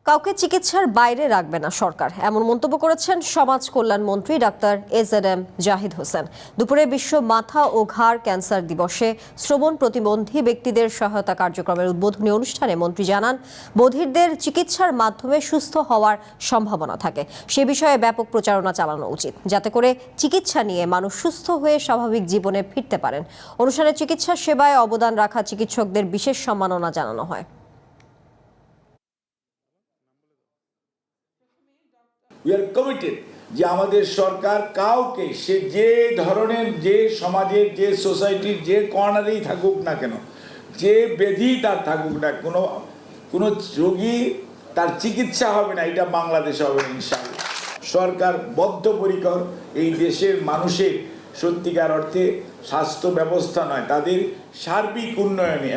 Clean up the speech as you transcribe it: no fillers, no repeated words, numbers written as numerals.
কাউকে চিকিৎসার বাইরে রাখবে না সরকার, এমন মন্তব্য করেছেন সমাজ কল্যাণ মন্ত্রী ডাক্তার এজএডএম জাহিদ হোসেন। দুপুরে বিশ্ব মাথা ও ঘাড় ক্যান্সার দিবসে শ্রবণ প্রতিবন্ধী ব্যক্তিদের সহায়তা কার্যক্রমের উদ্বোধনী অনুষ্ঠানে মন্ত্রী জানান, বধিরদের চিকিৎসার মাধ্যমে সুস্থ হওয়ার সম্ভাবনা থাকে। সে বিষয়ে ব্যাপক প্রচারণা চালানো উচিত, যাতে করে চিকিৎসা নিয়ে মানুষ সুস্থ হয়ে স্বাভাবিক জীবনে ফিরতে পারেন। অনুষ্ঠানে চিকিৎসা সেবায় অবদান রাখা চিকিৎসকদের বিশেষ সম্মাননা জানানো হয়। উই আর কমিটেড যে আমাদের সরকার কাউকে সে যে ধরনের, যে সমাজের, যে সোসাইটির যে কর্নারেই থাকুক না কেন, যে ব্যাধি তার থাকুক না, কোনো রোগী তার চিকিৎসা হবে না, এটা বাংলাদেশে হবে ইনশাআল্লাহ। সরকার বদ্ধপরিকর এই দেশের মানুষের সত্যিকার অর্থে স্বাস্থ্য ব্যবস্থা নয়, তাদের সার্বিক উন্নয়নে।